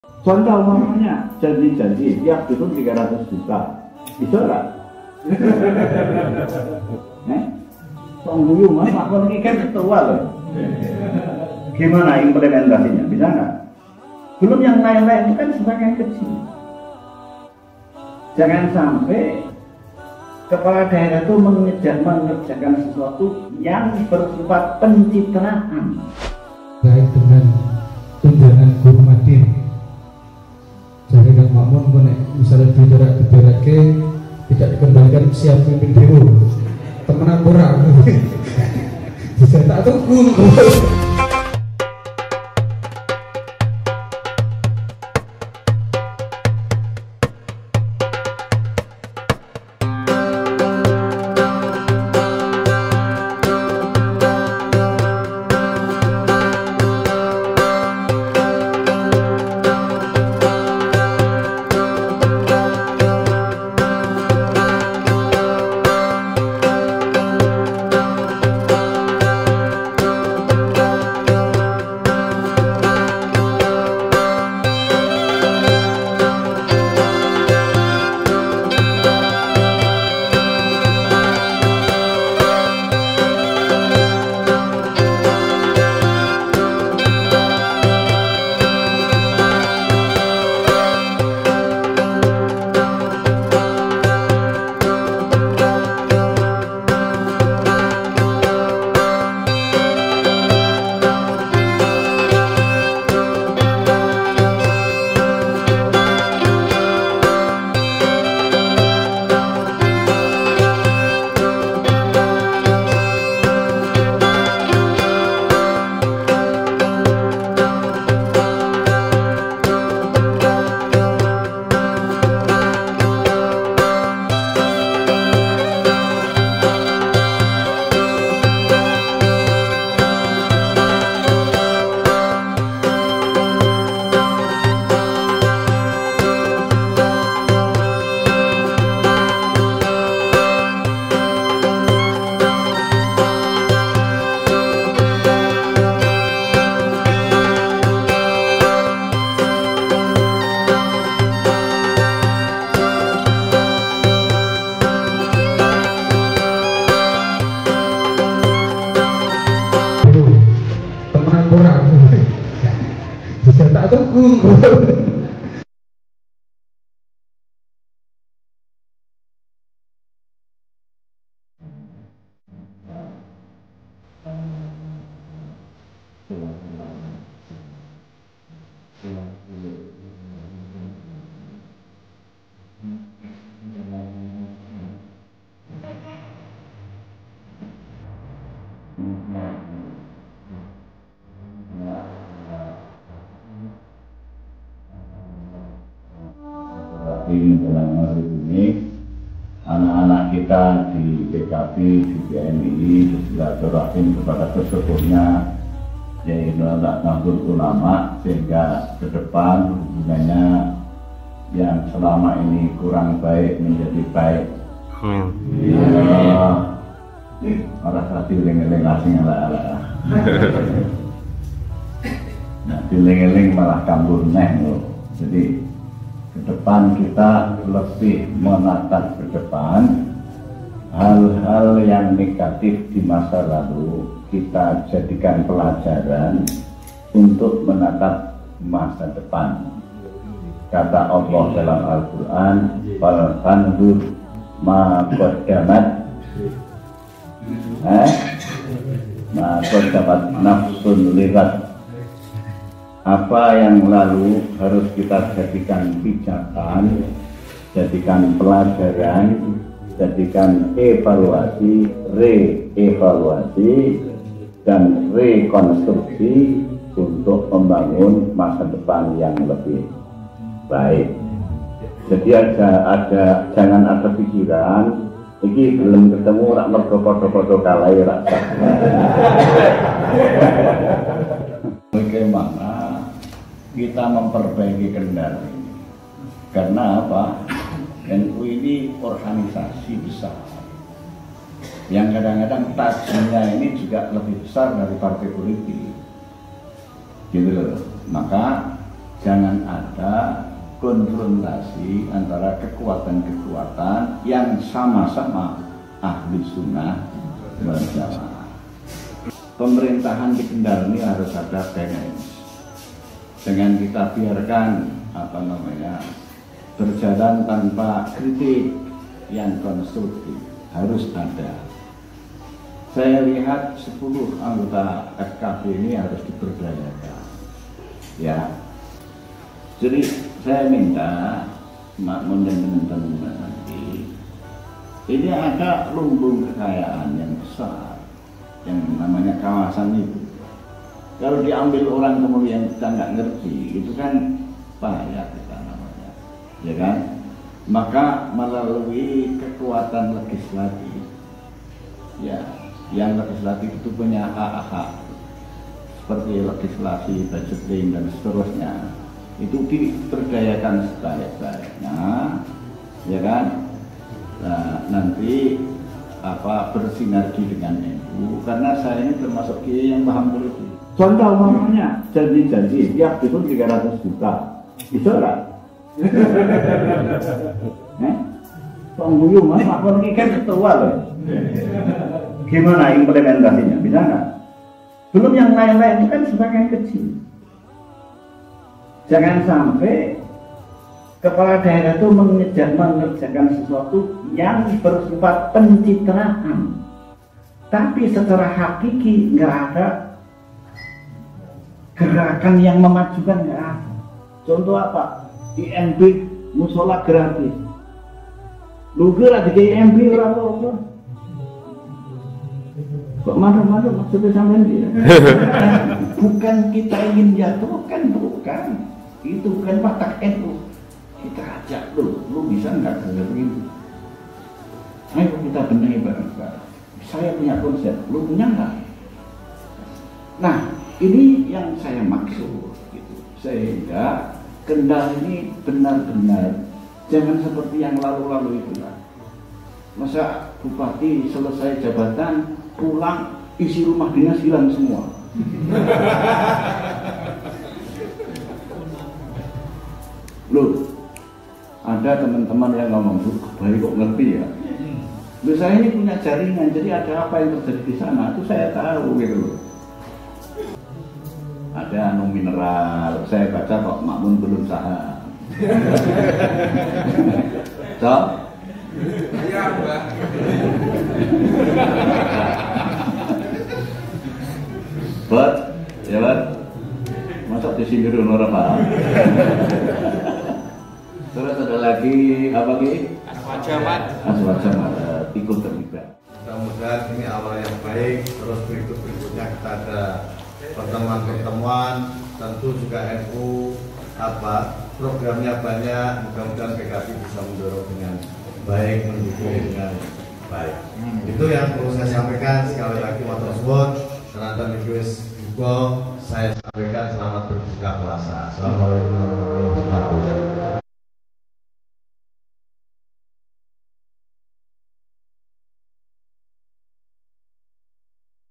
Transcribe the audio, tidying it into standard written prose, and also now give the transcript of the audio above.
Contoh umpamanya janji-janji tiap dukun 300 juta, bisa nggak? Pengguyu mas, aku ini kan ketua loh. Gimana implementasinya? Bisa nggak? Belum yang lain-lain itu kan sebagian kecil. Jangan sampai kepala daerah itu mengerjakan sesuatu yang bersifat pencitraan. Baik dengan tunjangan guru madin. Jadi Kang Makmun pun misalnya tidak dikembalikan siap pimpin demo. Temenan kurang. Bisa tak tunggu. Bisa tak tunggu. Dalam hari ini anak-anak kita di PKB, di PMI bersilaturahim kepada sesepuhnya yaitu Nahdlatul Ulama, sehingga ke depan hubungannya yang selama ini kurang baik menjadi baik. Iya, orang tadi eling-eling asing ala-ala. Nah, eling-eling malah kabur neh loh. Jadi ke depan kita lebih menatap ke depan hal-hal yang negatif di masa lalu kita jadikan pelajaran untuk menatap masa depan. Kata Allah dalam Al-Quran, "Faltanzur ma qaddamat ma qaddamat nafsun ligat." Apa yang lalu harus kita jadikan pijakan, jadikan pelajaran, jadikan evaluasi, re-evaluasi, dan rekonstruksi untuk membangun masa depan yang lebih baik. Jadi jangan ada pikiran ini belum ketemu rak mergo foto-foto kalai rak. Bagaimana kita memperbaiki kendali ini? Karena apa? NU ini organisasi besar yang kadang-kadang tajamnya ini juga lebih besar dari partai politik, gitu loh. Maka jangan ada konfrontasi antara kekuatan-kekuatan yang sama-sama ahli sunnah wal jamaah. Pemerintahan di Kendal ini harus ada balance. Dengan kita biarkan berjalan tanpa kritik yang konstruktif, harus ada. Saya lihat 10 anggota FKB ini harus diberdayakan. Ya. Jadi saya minta makmun dan teman-teman nanti, ini ada lumbung kekayaan yang besar yang namanya kawasan itu. Kalau diambil orang kemudian kita nggak ngerti, itu kan bahaya kita namanya, ya kan? Maka melalui kekuatan legislatif, ya, yang legislatif itu punya hak-hak seperti legislasi, budgeting dan seterusnya, itu diberdayakan sebaik-baiknya, ya kan? Nah, nanti bersinergi dengan NU, karena saya ini termasuk kiai yang paham politik. Contoh umpamanya janji-janji tiap itu 300 juta, bisa nggak? Tunggu mas, makhluk ini kan ketua loh. Gimana implementasinya? Bisa nggak? Belum yang lain-lain itu kan sebagian kecil. Jangan sampai kepala daerah itu mengerjakan sesuatu yang bersifat pencitraan, tapi secara hakiki nggak ada gerakan yang memajukan, nggak ada. Contoh apa? IMB musola gratis. Lu kira di IMB orang kok masuk maksudnya sampai dia? Bukan kita ingin jatuhkan, bukan. Itu bukan watak NU. Kita ajak lu bisa nggak kerja begitu? Ayo kita benahi bareng-bareng. Saya punya konsep, lu punya nggak? Nah, ini yang saya maksud, gitu. Sehingga Kendal ini benar-benar jangan seperti yang lalu-lalu itu lah. Masa bupati selesai jabatan pulang isi rumah dinas hilang semua. Loh, ada teman-teman yang ngomong, baik kok ngerti ya. Loh, saya ini punya jaringan, jadi ada apa yang terjadi di sana itu saya tahu gitu loh. Ada mineral, saya baca kok makmun belum saham. So, iya Mbak. Buat, ya Pak. Masa disindir orang paham. Terus ada lagi apa lagi? Aswajamat ikut terlibat. Mudah-mudahan ini awal yang baik. Terus berikutnya kita ada pertemuan-pertemuan. Tentu juga NU programnya banyak. Mudah-mudahan PKB bisa mendorong dengan baik, mendukung dengan baik. Itu yang perlu saya sampaikan. Sekali lagi matur suwun. Tenan juga saya sampaikan selamat berbuka puasa. Assalamualaikum warahmatullahi wabarakatuh.